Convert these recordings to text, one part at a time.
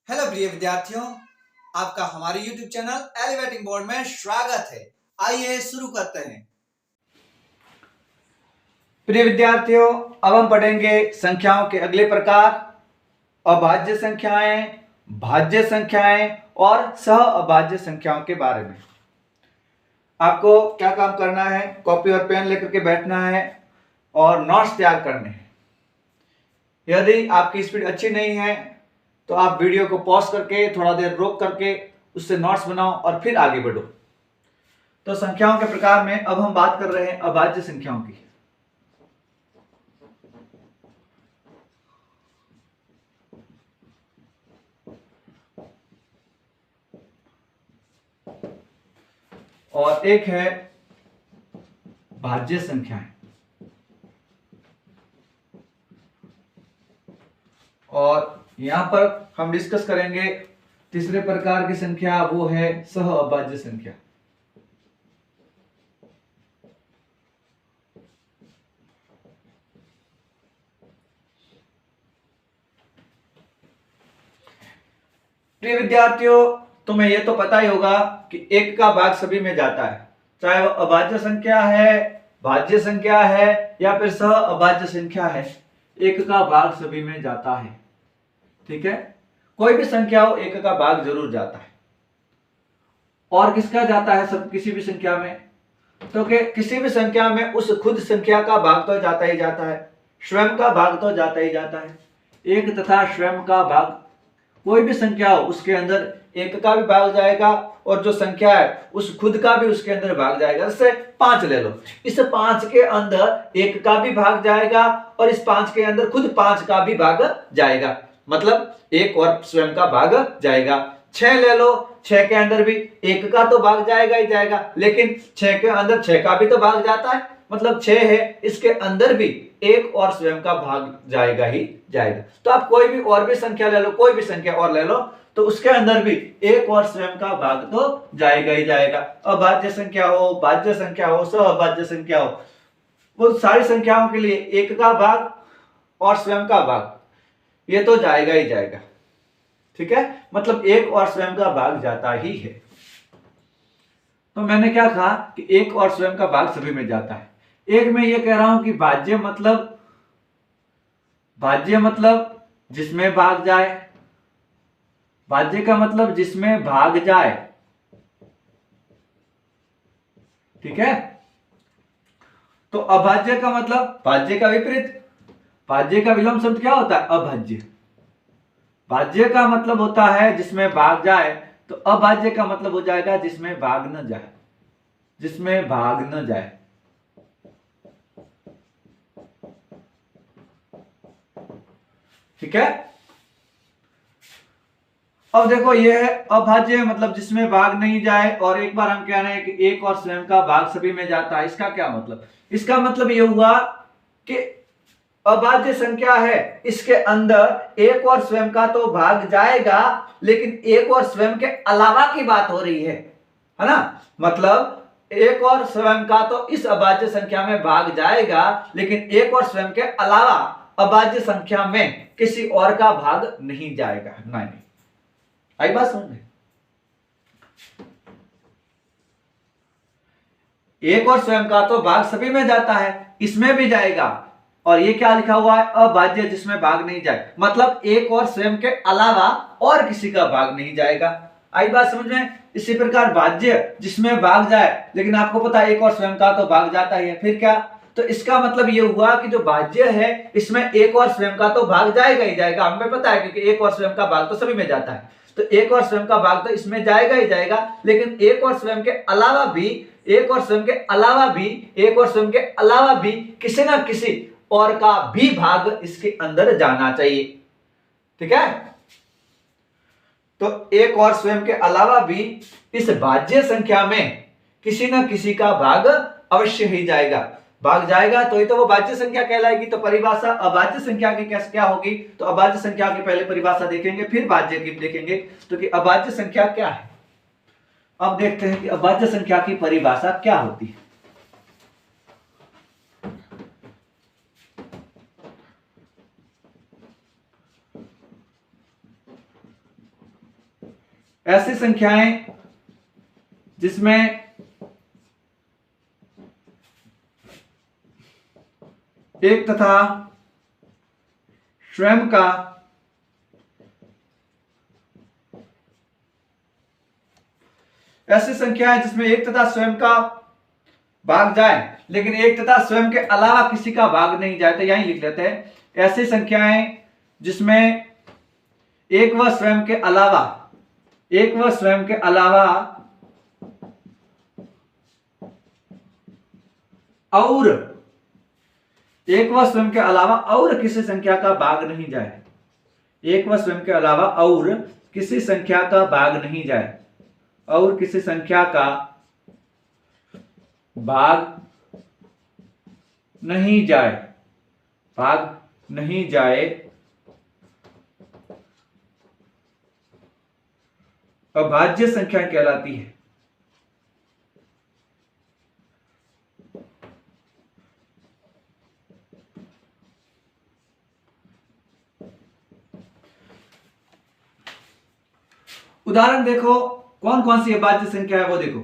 Hello प्रिय विद्यार्थियों, आपका हमारे YouTube चैनल एलिवेटिंग बोर्ड में स्वागत है। आइए शुरू करते हैं। प्रिय विद्यार्थियों, अब हम पढ़ेंगे संख्याओं के अगले प्रकार, अभाज्य संख्याएं, भाज्य संख्याएं और सह अभाज्य संख्याओं के बारे में। आपको क्या काम करना है, कॉपी और पेन लेकर के बैठना है और नोट्स तैयार करने हैं। यदि आपकी स्पीड अच्छी नहीं है तो आप वीडियो को पॉज करके थोड़ा देर रोक करके उससे नोट्स बनाओ और फिर आगे बढ़ो। तो संख्याओं के प्रकार में अब हम बात कर रहे हैं अभाज्य संख्याओं की। और एक है भाज्य संख्याएं, और यहां पर हम डिस्कस करेंगे तीसरे प्रकार की संख्या, वो है सह अभाज्य संख्या। प्रिय विद्यार्थियों, तुम्हें यह तो पता ही होगा कि एक का भाग सभी में जाता है, चाहे वो अभाज्य संख्या है, भाज्य संख्या है या फिर सह अभाज्य संख्या है, एक का भाग सभी में जाता है। ठीक है, कोई भी संख्या हो एक का भाग जरूर जाता है। और किसका जाता है? सब किसी भी संख्या में, तो किसी भी संख्या में उस खुद संख्या का भाग तो जाता ही जाता है, स्वयं का भाग तो जाता ही जाता है। एक तथा स्वयं का भाग, कोई भी संख्या हो उसके अंदर एक का भी भाग जाएगा और जो संख्या है उस खुद का भी उसके अंदर भाग जाएगा। जैसे 5 ले लो, इस 5 के अंदर एक का भी भाग जाएगा और इस 5 के अंदर खुद 5 का भी भाग जाएगा, मतलब एक और स्वयं का भाग जाएगा। 6 ले लो, 6 के अंदर भी एक का तो भाग जाएगा ही जाएगा, लेकिन 6 के अंदर 6 का भी तो भाग जाता है, मतलब 6 है, इसके अंदर भी एक और स्वयं का भाग जाएगा ही जाएगा। तो आप कोई भी और भी संख्या ले लो, कोई भी संख्या और ले लो, तो उसके अंदर भी एक और स्वयं का भाग तो जाएगा ही जाएगा। अभाज्य संख्या हो, भाज्य संख्या हो, सहअभाज्य संख्या हो, वो सारी संख्याओं के लिए एक का भाग और स्वयं का भाग ये तो जाएगा ही जाएगा। ठीक है, मतलब एक और स्वयं का भाग जाता ही है। तो मैंने क्या कहा कि एक और स्वयं का भाग सभी में जाता है। एक में ये कह रहा हूं कि भाज्य मतलब जिसमें भाग जाए, भाज्य का मतलब जिसमें भाग जाए। ठीक है, तो अभाज्य का मतलब भाज्य का विपरीत, भाज्य का विलोम शब्द क्या होता है? अभाज्य। भाज्य का मतलब होता है जिसमें भाग जाए, तो अभाज्य का मतलब हो जाएगा जिसमें भाग न जाए, जिसमें भाग न जाए। ठीक है, अब देखो ये है अभाज्य, मतलब जिसमें भाग नहीं जाए, और एक बार हम कह रहे हैं कि एक और स्वयं का भाग सभी में जाता है। इसका क्या मतलब? इसका मतलब ये हुआ कि अभाज्य संख्या है, इसके अंदर एक और स्वयं का तो भाग जाएगा, लेकिन एक और स्वयं के अलावा की बात हो रही है ना? मतलब एक और स्वयं का तो इस अभाज्य संख्या में भाग जाएगा, लेकिन एक और स्वयं के अलावा अभाज्य संख्या में किसी और का भाग नहीं जाएगा। नहीं, आई बात समझ में? एक और स्वयं का तो भाग सभी में जाता है, इसमें भी जाएगा। और ये क्या लिखा हुआ है? अभाज्य जिसमें भाग नहीं जाए, मतलब एक और स्वयं के अलावा और किसी का भाग नहीं जाएगा। आई बात समझ में? इसी प्रकार भाज्य जिसमें भाग जाए, लेकिन आपको पता है एक और स्वयं का तो भाग जाता ही है, फिर क्या? तो इसका मतलब ये हुआ कि जो भाज्य है इसमें एक और स्वयं का तो भाग जाएगा ही जाएगा, हमें पता है, क्योंकि एक और स्वयं का भाग तो सभी में जाता है। तो एक और स्वयं का भाग तो इसमें जाएगा ही जाएगा, लेकिन एक और स्वयं के अलावा भी, एक और स्वयं के अलावा भी, एक और स्वयं के अलावा भी किसी ना किसी और का भी भाग इसके अंदर जाना चाहिए। ठीक है, तो एक और स्वयं के अलावा भी इस भाज्य संख्या में किसी ना किसी का भाग अवश्य ही जाएगा, भाग जाएगा, तो ही तो वो भाज्य संख्या कहलाएगी। तो परिभाषा अभाज्य संख्या की कैसे क्या होगी? तो अभाज्य संख्या की पहले परिभाषा देखेंगे, फिर भाज्य की देखेंगे। तो कि अभाज्य संख्या क्या है, अब देखते हैं कि अभाज्य संख्या की परिभाषा क्या होती है। ऐसी संख्याएं जिसमें एक तथा स्वयं का ऐसी संख्याएं जिसमें एक तथा स्वयं का भाग जाए लेकिन एक तथा स्वयं के अलावा किसी का भाग नहीं जाए, तो यहीं लिख लेते हैं। ऐसी संख्याएं जिसमें एक व स्वयं के अलावा और एक व स्वयं के अलावा और किसी संख्या का भाग नहीं जाए, एक व स्वयं के अलावा और किसी संख्या का भाग नहीं जाए, और किसी संख्या का भाग नहीं जाए अभाज्य संख्या कहलाती है। उदाहरण देखो, कौन कौन सी अभाज्य संख्या है वो देखो।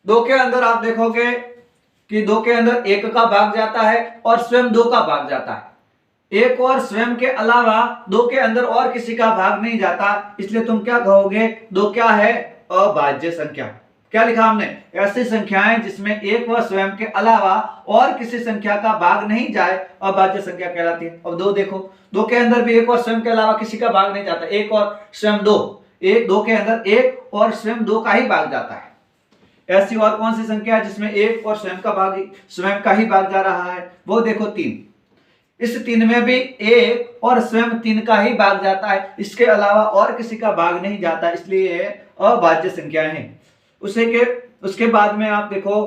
दो के अंदर आप देखोगे कि दो के अंदर एक का भाग जाता है और स्वयं दो का भाग जाता है। एक और स्वयं के अलावा दो के अंदर और किसी का भाग नहीं जाता, इसलिए तुम क्या कहोगे, दो क्या है, अभाज्य संख्या। क्या लिखा हमने, ऐसी संख्याएं जिसमें एक व स्वयं के अलावा और किसी संख्या का भाग नहीं जाए अभाज्य संख्या कहलाती है। अब दो देखो, दो के अंदर भी एक और स्वयं के अलावा किसी का भाग नहीं जाता, एक और स्वयं दो, एक दो के अंदर एक और स्वयं दो का ही भाग जाता है। ऐसी और कौन सी संख्या है जिसमें एक और स्वयं का ही भाग जा रहा है, वो देखो तीन। इस तीन में भी एक और स्वयं तीन का ही भाग जाता है, इसके अलावा और किसी का भाग नहीं जाता, इसलिए अभाज्य संख्या है। उसके बाद में आप देखो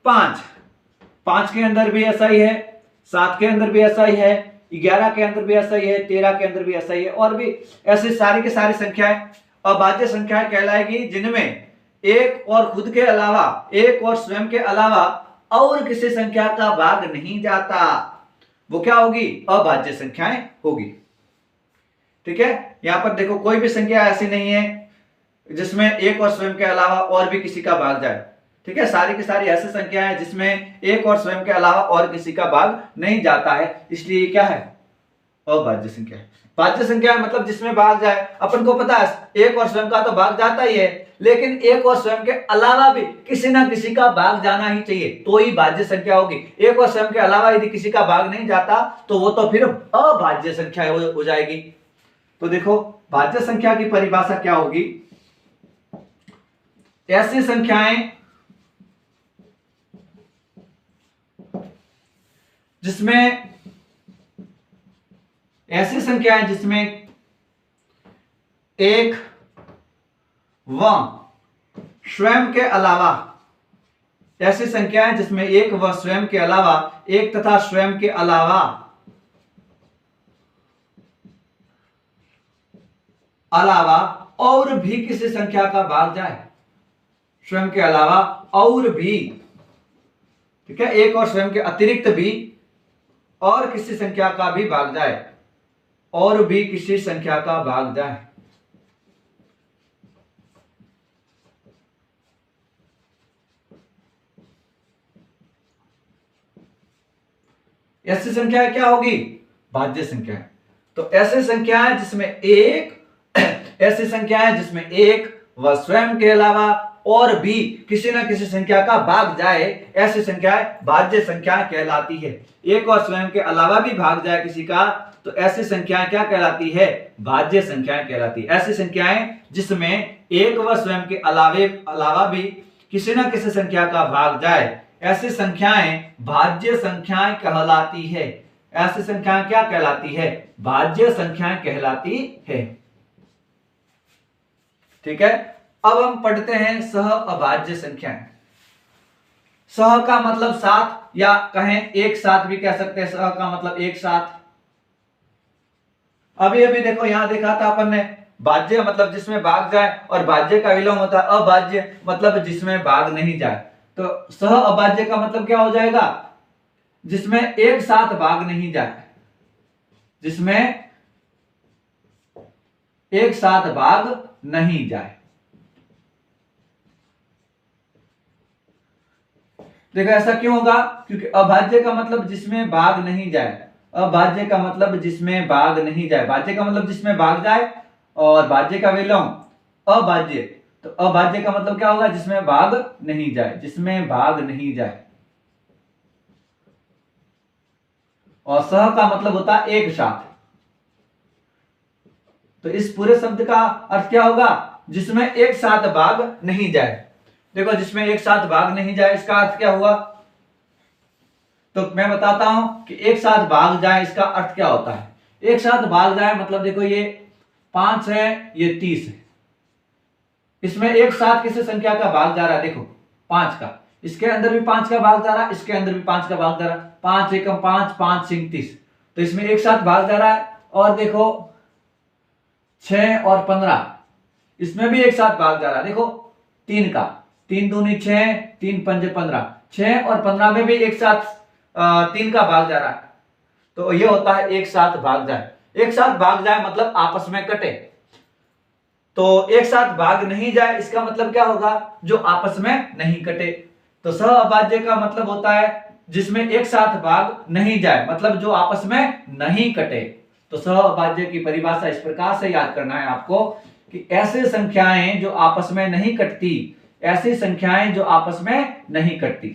पांच के अंदर भी ऐसा ही है, 7 के अंदर भी ऐसा ही है, 11 के अंदर भी ऐसा ही है, 13 के अंदर भी ऐसा ही है, और भी ऐसे सारी की सारी संख्याएं अभाज्य संख्याएं कहलाएगी जिनमें एक और खुद के अलावा, एक और स्वयं के अलावा और किसी संख्या का भाग नहीं जाता, वो क्या होगी, अभाज्य संख्याएं होगी। ठीक है, यहां पर देखो कोई भी संख्या ऐसी नहीं है जिसमें एक और स्वयं के अलावा और भी किसी का भाग जाए। ठीक है, सारी की सारी ऐसी संख्या है जिसमें एक और स्वयं के अलावा और किसी का भाग नहीं जाता है, इसलिए क्या है, अभाज्य संख्या है। भाज्य संख्या मतलब जिसमें भाग जाए, अपन को पता है एक और स्वयं का तो भाग जाता ही है, लेकिन एक और स्वयं के अलावा भी किसी ना किसी का भाग जाना ही चाहिए, तो ही भाज्य संख्या होगी। एक और स्वयं के अलावा यदि किसी का भाग नहीं जाता तो वो तो फिर अभाज्य संख्या हो जाएगी। तो देखो भाज्य संख्या की परिभाषा क्या होगी, ऐसी संख्याएं जिसमें एक व स्वयं के अलावा, ऐसी संख्याएं जिसमें एक व स्वयं के अलावा, एक तथा स्वयं के अलावा और भी किसी संख्या का भाग जाए, स्वयं के अलावा और भी, ठीक है, एक और स्वयं के अतिरिक्त भी और किसी संख्या का भी भाग जाए, और भी किसी संख्या का भाग जाए। ऐसी संख्या क्या होगी, भाज्य संख्या। तो ऐसी संख्याएं जिसमें एक व स्वयं के अलावा और भी किसी न किसी संख्या का भाग जाए, ऐसी संख्याएं भाज्य संख्या कहलाती है। एक और स्वयं के अलावा भी भाग जाए किसी का, तो ऐसी संख्याएं क्या कहलाती है, भाज्य संख्याएं कहलाती है। ऐसी संख्याएं जिसमें एक व स्वयं के अलावा भी किसी न किसी संख्या का भाग जाए, ऐसी संख्याएं भाज्य संख्याएं कहलाती है। ऐसी संख्याएं क्या कहलाती है, भाज्य संख्याएं कहलाती है। ठीक है, अब हम पढ़ते हैं सह अभाज्य संख्याएं। सह का मतलब साथ, या कहें एक साथ भी कह सकते हैं, सह का मतलब एक साथ। अभी देखो यहां देखा था अपन ने, भाज्य मतलब जिसमें भाग जाए, और भाज्य का विलोम होता है अभाज्य मतलब जिसमें भाग नहीं जाए। तो सह अभाज्य का मतलब क्या हो जाएगा, जिसमें एक साथ भाग नहीं जाए, जिसमें एक साथ भाग नहीं जाए। देखो ऐसा क्यों होगा, क्योंकि अभाज्य का मतलब जिसमें भाग नहीं जाए, अभाज्य का मतलब जिसमें भाग नहीं जाए, भाज्य का मतलब जिसमें भाग जाए, और भाज्य का विलोम अभाज्य, तो अभाज्य का मतलब क्या होगा, जिसमें भाग नहीं जाए, जिसमें भाग नहीं जाए। और सह का मतलब होता है एक साथ, तो इस पूरे शब्द का अर्थ क्या होगा, जिसमें एक साथ भाग नहीं जाए। देखो जिसमें एक साथ भाग नहीं जाए इसका अर्थ क्या हुआ, तो मैं बताता हूं कि एक साथ भाग जाए इसका अर्थ क्या होता है। एक साथ भाग जाए मतलब देखो ये 5 है, ये 30 है, इसमें एक साथ किसी संख्या का भाग जा रहा है, देखो 5 का, इसके अंदर भी 5 का भाग जा रहा है, इसके अंदर भी 5 का भाग जा रहा है, 5 एकम 5, 5 सिंह 30, तो इसमें एक साथ भाग जा रहा है। और देखो 6 और 15, इसमें भी एक साथ भाग जा रहा है, देखो 3 का, 3 दूनी 6, 3 पंजे 15, 6 और 15 में भी एक साथ 3 का भाग जा रहा है, तो ये होता है एक साथ भाग जाए। एक साथ भाग जाए मतलब आपस में कटे, तो एक साथ भाग नहीं जाए इसका मतलब क्या होगा, जो आपस में नहीं कटे। तो सह अभाज्य का मतलब होता है जिसमें एक साथ भाग नहीं जाए, मतलब जो आपस में नहीं कटे। तो सह अभाज्य की परिभाषा इस प्रकार से याद करना है आपको कि ऐसे संख्याएं जो आपस में नहीं कटती, ऐसी संख्याएं जो आपस में नहीं कटती,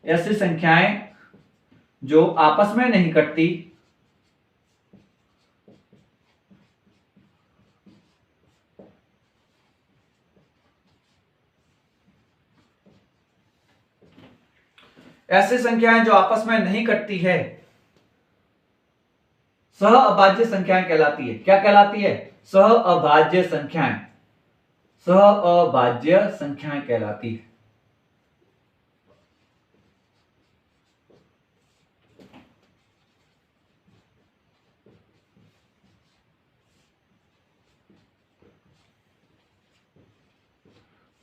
ऐसी संख्याएं जो आपस में नहीं कटती, ऐसी संख्याएं जो आपस में नहीं कटती है, सह अभाज्य संख्याएं कहलाती है। क्या कहलाती है, सह अभाज्य संख्याएं, सह अभाज्य संख्याएं कहलाती है।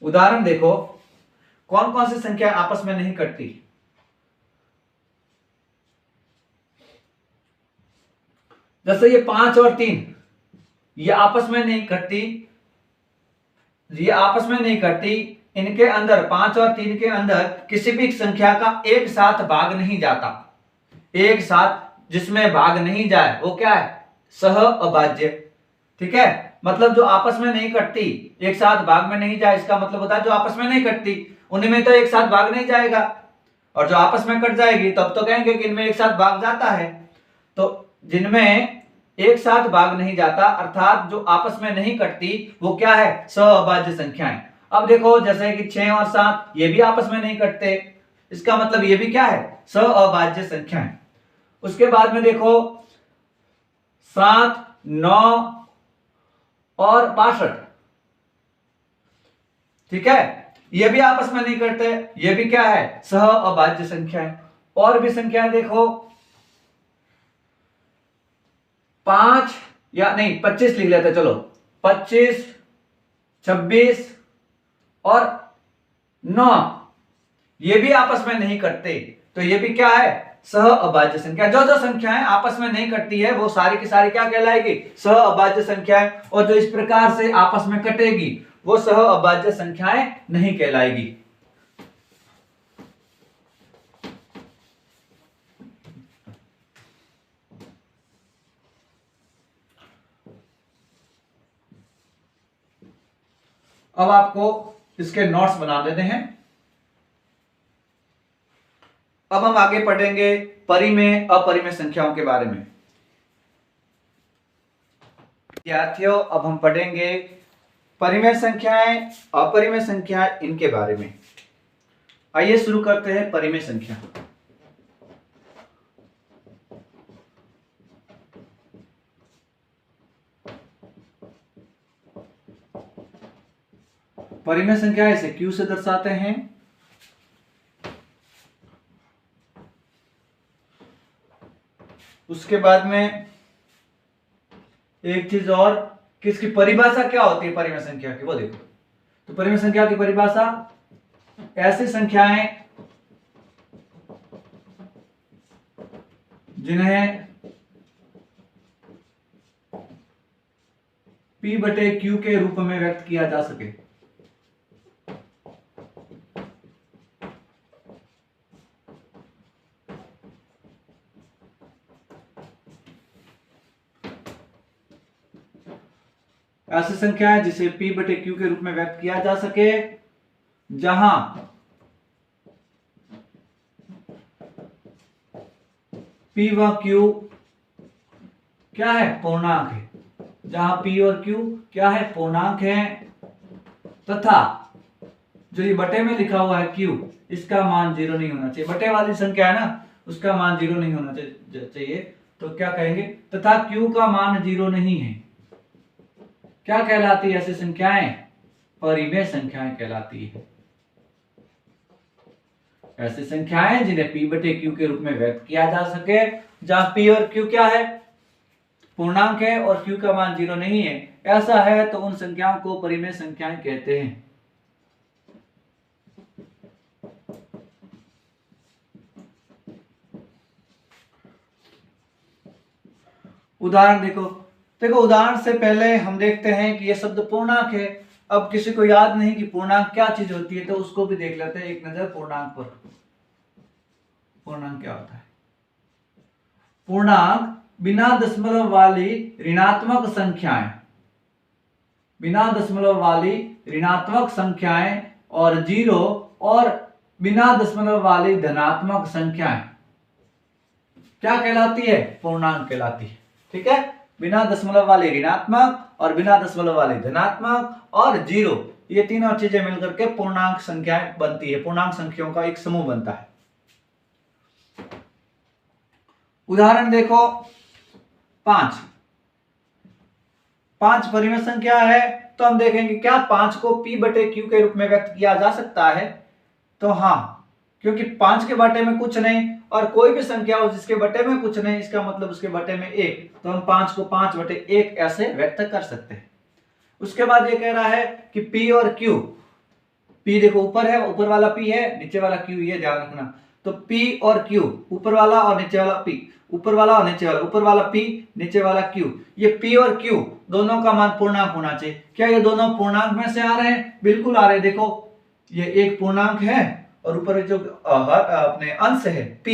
उदाहरण देखो, कौन कौन सी संख्या आपस में नहीं कटती। जैसे ये 5 और 3, ये आपस में नहीं कटती, ये आपस में नहीं कटती, इनके अंदर 5 और 3 के अंदर किसी भी संख्या का एक साथ भाग नहीं जाता। एक साथ जिसमें भाग नहीं जाए वो क्या है, सह अभाज्य। ठीक है, मतलब जो आपस में नहीं कटती, एक साथ भाग में नहीं जाए, इसका मतलब होता है जो आपस में नहीं कटती उन्हीं में तो एक साथ भाग नहीं जाएगा, और जो आपस में कट जाएगी तब तो कहेंगे कि इनमें एक साथ भाग जाता है। तो जिनमें एक साथ भाग नहीं जाता अर्थात जो आपस में नहीं कटती वो क्या है, सहअभाज्य संख्याएं। अब देखो जैसे कि 6 और 7 ये भी आपस में नहीं कटते, इसका मतलब ये भी क्या है, सहअभाज्य संख्याएं। उसके बाद में देखो 7, 9 और 62, ठीक है, ये भी आपस में नहीं करते, ये भी क्या है, सह अभाज्य संख्याएं। और भी संख्याएं देखो 5 या नहीं 25 लिख लेते, चलो 25, 26 और 9, ये भी आपस में नहीं करते, तो ये भी क्या है, सह अभाज्य संख्या। जो जो संख्याएं आपस में नहीं कटती है वो सारी की सारी क्या कहलाएगी, सह अभाज्य संख्याएं, और जो इस प्रकार से आपस में कटेगी वो सह अभाज्य संख्याएं नहीं कहलाएगी। अब आपको इसके नोट्स बना देते हैं। अब हम आगे पढ़ेंगे परिमेय अपरिमेय संख्याओं के बारे में। विद्यार्थियों अब हम पढ़ेंगे परिमेय संख्याएं, अपरिमेय संख्याएं, इनके बारे में। आइए शुरू करते हैं परिमेय संख्या। परिमेय संख्या इसे Q से दर्शाते हैं। उसके बाद में एक चीज और, किसकी परिभाषा क्या होती है परिमेय संख्या की, वो देखो। तो परिमेय संख्या की परिभाषा, ऐसी संख्याएं जिन्हें P बटे Q के रूप में व्यक्त किया जा सके। ऐसी संख्या है जिसे P बटे Q के रूप में व्यक्त किया जा सके जहां P व Q क्या है, पूर्णांक है। जहां P और Q क्या है, पूर्णांक है, तथा जो ये बटे में लिखा हुआ है Q, इसका मान 0 नहीं होना चाहिए। बटे वाली संख्या है ना, उसका मान 0 नहीं होना चाहिए। तो क्या कहेंगे, तथा Q का मान 0 नहीं है। क्या कहलाती है ऐसी संख्याएं, परिमेय संख्याएं कहलाती है। ऐसी संख्याएं जिन्हें P बटे Q के रूप में व्यक्त किया जा सके, जहां P और Q क्या है, पूर्णांक है और Q का मान 0 नहीं है। ऐसा है तो उन संख्याओं को परिमेय संख्याएं कहते हैं। उदाहरण देखो उदाहरण से पहले हम देखते हैं कि यह शब्द पूर्णांक है। अब किसी को याद नहीं कि पूर्णांक क्या चीज होती है, तो उसको भी देख लेते हैं एक नजर पूर्णांक पर। पूर्णांक क्या होता है? पूर्णांक बिना दशमलव वाली ऋणात्मक संख्याएं, बिना दशमलव वाली ऋणात्मक संख्याएं और 0 और बिना दशमलव वाली धनात्मक संख्याएं क्या कहलाती है, पूर्णांक कहलाती है। ठीक है, बिना दशमलव वाली ऋणात्मक और बिना दशमलव वाली धनात्मक और 0, ये तीनों चीजें मिलकर के पूर्णांक संख्याएं बनती है। पूर्णांक संख्याओं का एक समूह बनता है। उदाहरण देखो 5 परिमेय संख्या है, तो हम देखेंगे क्या 5 को P बटे Q के रूप में व्यक्त किया जा सकता है। तो हाँ, क्योंकि 5 के बटे में कुछ नहीं और कोई भी संख्या हो जिसके बटे में कुछ नहीं, इसका मतलब उसके बटे में 1, तो हम 5 को 5 बटे 1 ऐसे व्यक्त कर सकते हैं। उसके बाद ये कह रहा है कि P और Q, P देखो ऊपर है, ऊपर वाला P है, नीचे वाला Q, ये ध्यान रखना। तो P और Q, ऊपर वाला और नीचे वाला P, ऊपर वाला और नीचे वाला, ऊपर वाला P, नीचे वाला Q, ये P और Q दोनों का मान पूर्णांक होना चाहिए। क्या ये दोनों पूर्णांक में से आ रहे हैं? बिल्कुल आ रहे हैं। देखो ये एक पूर्णांक है और ऊपर जो अपने अंश है P,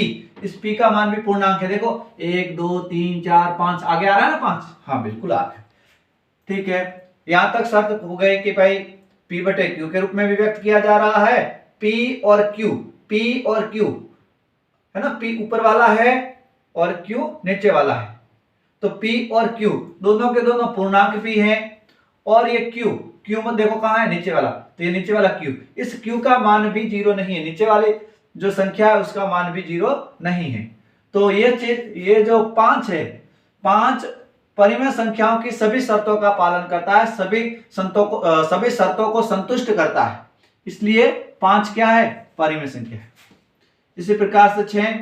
इस P का मान भी पूर्णांक है। देखो 1 2 3 4 5 आगे आ रहा है ना 5, हाँ बिल्कुल आ रहा है। ठीक है, यहां तक शर्त हो गई कि भाई P बटे Q के रूप में भी व्यक्त किया जा रहा है। P और Q है ना, P ऊपर वाला है और Q नीचे वाला है। तो P और Q दोनों के दोनों पूर्णांक भी हैं और ये Q मत देखो कहां है, नीचे वाला, तो ये नीचे वाला Q, इस Q का मान भी 0 नहीं है। नीचे वाली जो संख्या है उसका मान भी 0 नहीं है। तो ये जो 5 है, 5 परिमेय संख्याओं की सभी शर्तों का पालन करता है, सभी शर्तों को संतुष्ट करता है, इसलिए 5 क्या है, परिमेय संख्या है। इसी प्रकार से 6,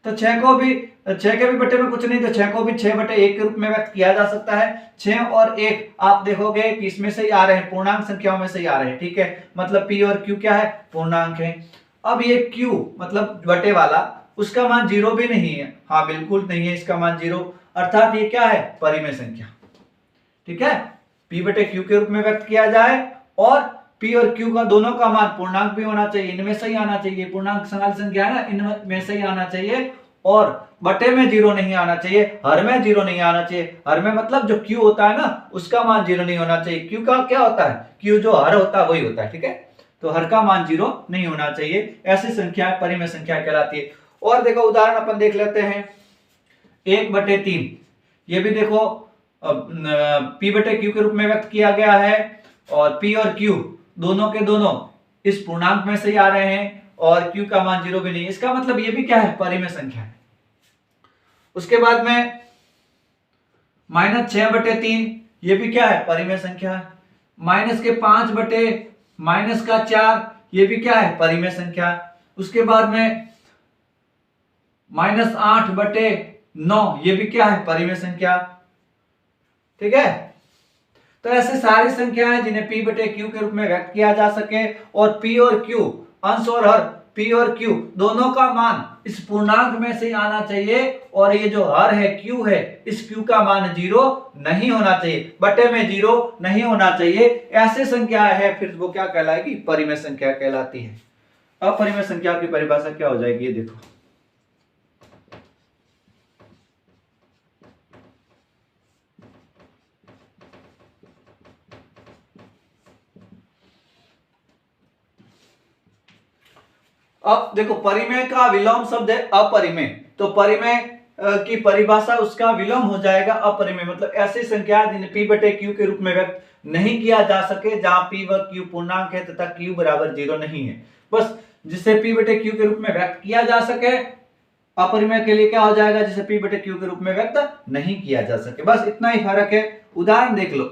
तो 6 के भी बटे में कुछ नहीं, तो 6 को भी 6 बटे 1 के रूप में व्यक्त किया जा सकता है। 6 और 1 आप देखोगे कि इसमें से ही आ रहे हैं, पूर्णांक संख्याओं में से ही आ रहे हैं। ठीक है, मतलब P और Q क्या है, पूर्णांक है। अब ये Q मतलब बटे वाला, उसका मान 0 भी नहीं है, हाँ बिल्कुल नहीं है, इसका मान 0, अर्थात ये क्या है, परिमेय संख्या। ठीक है, P बटे Q के रूप में व्यक्त किया जाए और P और Q का दोनों का मान पूर्णांक भी होना चाहिए, इनमें से ही आना चाहिए। पूर्णांक समाल संख्या है ना, इनमें से ही आना चाहिए और बटे में 0 नहीं आना चाहिए, हर में 0 नहीं आना चाहिए। हर में मतलब जो Q होता है ना, उसका मान 0 नहीं होना चाहिए। Q का क्या होता है, Q जो हर होता है वही होता है। ठीक है, तो हर का मान 0 नहीं होना चाहिए। ऐसी संख्या परिमेय संख्या कहलाती है। और देखो उदाहरण अपन देख लेते हैं 1/3, ये भी देखो P बटे Q के रूप में व्यक्त किया गया है और P और Q दोनों के दोनों इस पूर्णांक में से ही आ रहे हैं और Q का मान 0 भी नहीं, इसका मतलब ये भी क्या है, परिमेय संख्या है। उसके बाद में -6/3, ये भी क्या है, परिमेय संख्या है। -5/4, ये भी क्या है, परिमेय संख्या। उसके बाद में -8/9, ये भी क्या है, परिमेय संख्या। ठीक है, तो ऐसे सारी संख्याएं जिन्हें P बटे Q के रूप में व्यक्त किया जा सके और P और Q अंश और हर P और Q दोनों का मान इस पूर्णांक में से आना चाहिए और ये जो हर है Q है इस Q का मान 0 नहीं होना चाहिए, बटे में 0 नहीं होना चाहिए। ऐसे संख्या है फिर वो क्या कहलाएगी? परिमेय संख्या कहलाती है। अपरिमेय संख्या की परिभाषा क्या हो जाएगी ये देखो। अब देखो परिमेय का विलोम शब्द है अपरिमेय, तो परिमेय की परिभाषा उसका विलोम हो जाएगा अपरिमेय, मतलब ऐसी संख्या जिन्हें P बटे Q के रूप में व्यक्त नहीं किया जा सके जहां P व Q पूर्णांक है तथा Q बराबर 0 नहीं है। बस जिसे P बटे Q के रूप में व्यक्त किया जा सके अपरिमेय के लिए क्या हो जाएगा? जिसे P बटे Q के रूप में व्यक्त नहीं किया जा सके। बस इतना ही फर्क है। उदाहरण देख लो।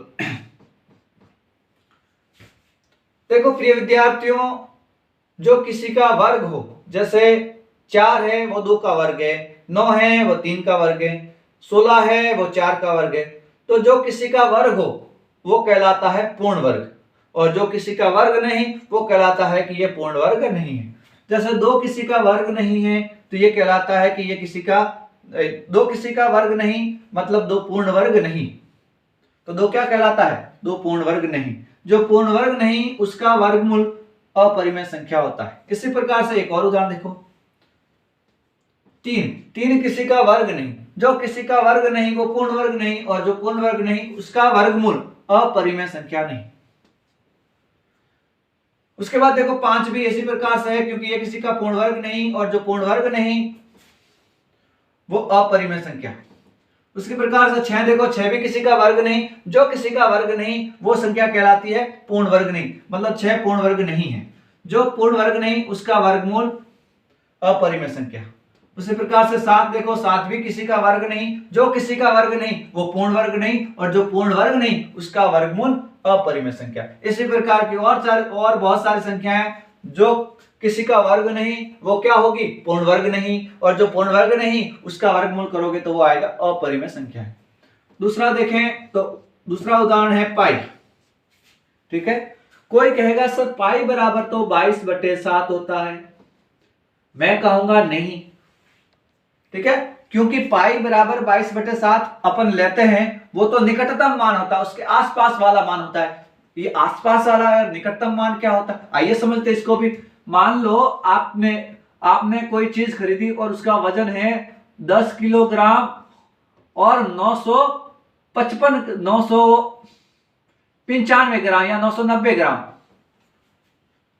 देखो प्रिय विद्यार्थियों, जो किसी का वर्ग हो, जैसे 4 है वो 2 का वर्ग है, 9 है वो 3 का वर्ग है, 16 है वो 4 का वर्ग है, तो जो किसी का वर्ग हो वो कहलाता है पूर्ण वर्ग, और जो किसी का वर्ग नहीं वो कहलाता है कि ये पूर्ण वर्ग नहीं है। जैसे 2 किसी का वर्ग नहीं है तो ये कहलाता है कि ये किसी का 2 किसी का वर्ग नहीं मतलब 2 पूर्ण वर्ग नहीं, तो 2 क्या कहलाता है? 2 पूर्ण वर्ग नहीं। जो पूर्ण वर्ग नहीं उसका वर्गमूल अपरिमेय संख्या होता है। इसी प्रकार से एक और उदाहरण देखो। 3 किसी का वर्ग नहीं, जो किसी का वर्ग नहीं वो पूर्ण वर्ग नहीं, और जो पूर्ण वर्ग नहीं उसका वर्गमूल अपरिमेय संख्या नहीं। उसके बाद देखो 5 भी इसी प्रकार से है, क्योंकि ये किसी का पूर्ण वर्ग नहीं और जो पूर्ण वर्ग नहीं वो अपरिमेय संख्या। उसी प्रकार से 6 देखो, 6 भी किसी का वर्ग नहीं, जो किसी का वर्ग नहीं वो संख्या कहलाती है पूर्ण वर्ग नहीं, मतलब 6 पूर्ण वर्ग नहीं है। जो पूर्ण वर्ग नहीं उसका वर्गमूल अपरिमेय संख्या। उसी प्रकार से 7 देखो, 7 भी किसी का वर्ग नहीं, जो किसी का वर्ग नहीं वो पूर्ण वर्ग नहीं, और जो पूर्ण वर्ग नहीं उसका वर्गमूल अपरिमेय संख्या। इसी प्रकार की और बहुत सारी संख्याएं, जो किसी का वर्ग नहीं वो क्या होगी? पूर्ण वर्ग नहीं, और जो पूर्ण वर्ग नहीं उसका वर्गमूल करोगे तो वो आएगा अपरिमेय संख्या है। दूसरा देखें तो दूसरा उदाहरण है पाई। ठीक है, कोई कहेगा सर पाई बराबर तो 22/7 होता है। मैं कहूंगा नहीं, ठीक है, क्योंकि पाई बराबर 22/7 अपन लेते हैं वो तो निकटतम मान होता है, उसके आसपास वाला मान होता है। ये आसपास वाला निकटतम मान क्या होता है आइए समझते इसको भी। मान लो आपने कोई चीज खरीदी और उसका वजन है 10 किलोग्राम और 995 ग्राम या 990 ग्राम।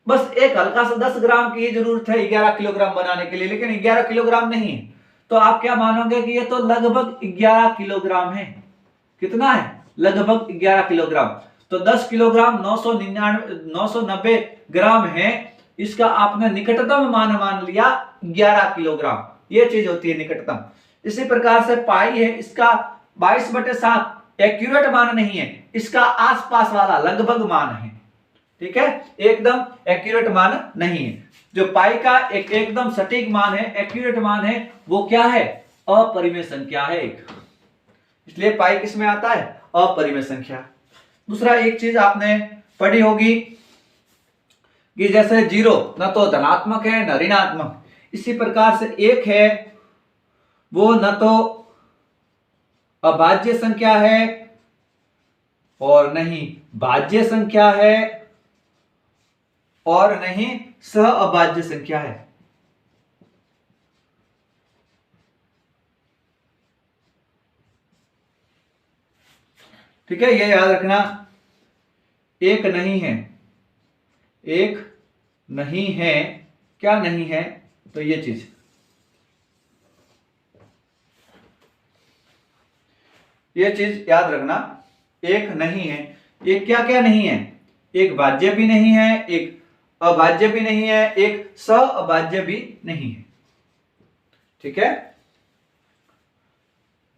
बस एक हल्का सा 10 ग्राम की जरूरत है 11 किलोग्राम बनाने के लिए, लेकिन 11 किलोग्राम नहीं है, तो आप क्या मानोगे कि ये तो लगभग 11 किलोग्राम है। कितना है? लगभग 11 किलोग्राम। तो 10 किलोग्राम 990 ग्राम है, इसका आपने निकटतम मान मान लिया 11 किलोग्राम। ये चीज होती है निकटतम। इसी प्रकार से पाई है, इसका 22/7 एक्यूरेट मान नहीं है, इसका आसपास वाला लगभग मान है। ठीक है, एकदम एक्यूरेट मान नहीं है। जो पाई का एक एकदम सटीक मान है, एक्यूरेट मान है, वो क्या है? अपरिमेय संख्या है एक। इसलिए पाई किस में आता है? अपरिमेय संख्या। दूसरा एक चीज आपने पढ़ी होगी कि जैसे 0 न तो धनात्मक है न ऋणात्मक, इसी प्रकार से 1 है वो न तो अभाज्य संख्या है और नहीं भाज्य संख्या है और नहीं सह अभाज्य संख्या है। ठीक है, ये याद रखना। एक नहीं है, एक नहीं है, क्या नहीं है? तो ये चीज, ये चीज याद रखना। एक नहीं है, एक क्या क्या नहीं है? एक भाज्य भी नहीं है, एक अभाज्य भी नहीं है, एक सह अभाज्य भी नहीं है। ठीक है,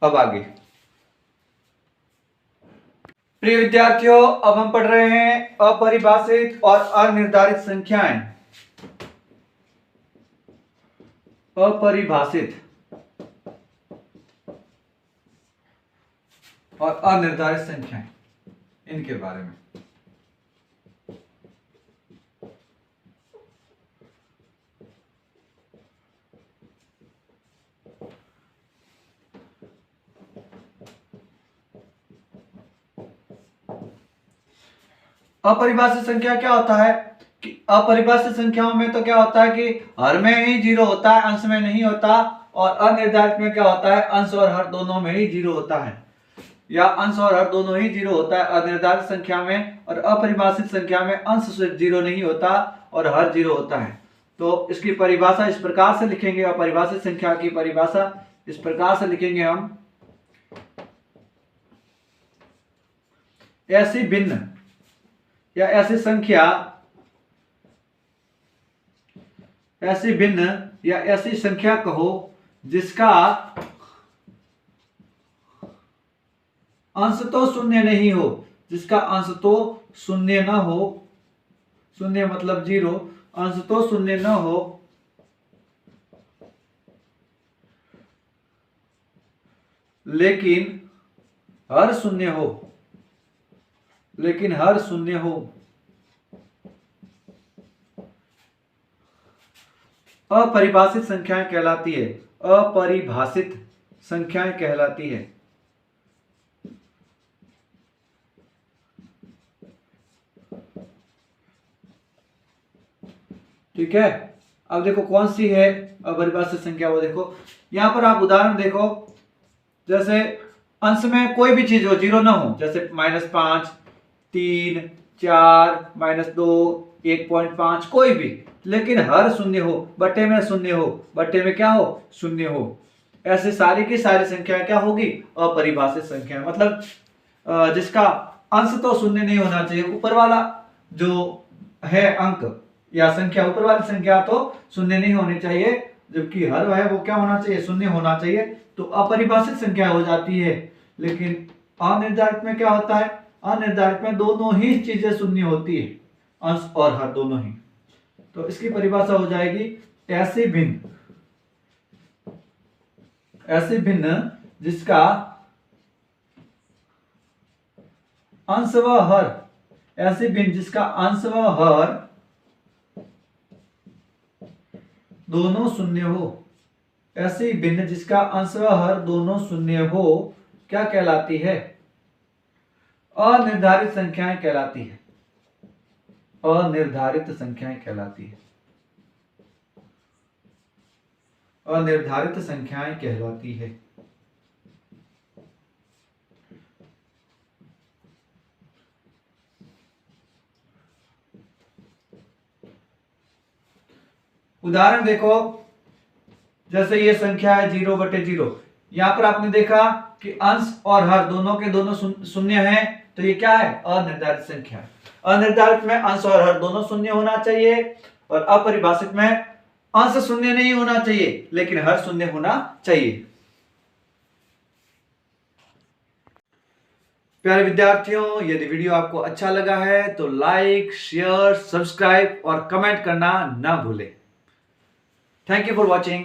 अब आगे प्रिय विद्यार्थियों, अब हम पढ़ रहे हैं अपरिभाषित और अनिर्धारित संख्याएं। अपरिभाषित और अनिर्धारित संख्याएं, इनके बारे में। अपरिभाषित संख्या क्या होता है कि अपरिभाषित संख्याओं में तो क्या होता है कि हर में ही जीरो होता है, अंश में नहीं होता। और अनिर्धारित में क्या होता है, अंश और हर दोनों में ही जीरो होता है, या अंश और हर दोनों ही जीरो होता है अनिर्धारित संख्या में। और अपरिभाषित संख्या में अंश सिर्फ जीरो नहीं होता और हर जीरो होता है। तो इसकी परिभाषा इस प्रकार से लिखेंगे, अपरिभाषित संख्या की परिभाषा इस प्रकार से लिखेंगे हम, ऐसी भिन्न या ऐसी संख्या, ऐसी भिन्न या ऐसी संख्या कहो जिसका अंश तो शून्य नहीं हो, जिसका अंश तो शून्य न हो, शून्य मतलब जीरो, अंश तो शून्य न हो लेकिन हर शून्य हो, लेकिन हर शून्य हो। अपरिभाषित संख्याएं कहलाती है, अपरिभाषित संख्याएं कहलाती है। ठीक है, अब देखो कौन सी है अपरिभाषित संख्या, वो देखो यहां पर आप उदाहरण देखो, जैसे अंश में कोई भी चीज हो, जीरो ना हो, जैसे -5, 3, 4, -2, 1.5 कोई भी, लेकिन हर शून्य हो, बटे में शून्य हो, बटे में क्या हो, शून्य हो। ऐसे सारी की सारी संख्या क्या होगी, अपरिभाषित संख्या। मतलब जिसका अंश तो शून्य नहीं होना चाहिए, ऊपर वाला जो है अंक या संख्या, ऊपर वाली संख्या तो शून्य नहीं होनी चाहिए, जबकि हर है वो क्या होना चाहिए, शून्य होना चाहिए, तो अपरिभाषित संख्या हो जाती है। लेकिन अनिर्धारित में क्या होता है, अनिर्धारित में दोनों ही चीजें शून्य होती है, अंश और हर दोनों ही। तो इसकी परिभाषा हो जाएगी ऐसी भिन्न, ऐसी भिन्न जिसका अंश व हर, ऐसी भिन्न जिसका अंश व हर दोनों शून्य हो, ऐसी भिन्न जिसका अंश व हर दोनों शून्य हो, क्या कहलाती है, अनिर्धारित संख्याएं कहलाती है, अनिर्धारित संख्याएं कहलाती है, अनिर्धारित संख्याएं कहलाती है। उदाहरण देखो, जैसे ये संख्या है 0/0, यहां पर आपने देखा कि अंश और हर दोनों के दोनों शून्य हैं, तो ये क्या है, अनिर्धारित संख्या है। अनिर्धारित में अंश और हर दोनों शून्य होना चाहिए, और अपरिभाषित में अंश शून्य नहीं होना चाहिए लेकिन हर शून्य होना चाहिए। प्यारे विद्यार्थियों, यदि वीडियो आपको अच्छा लगा है तो लाइक, शेयर, सब्सक्राइब और कमेंट करना ना भूलें। Thank you for watching.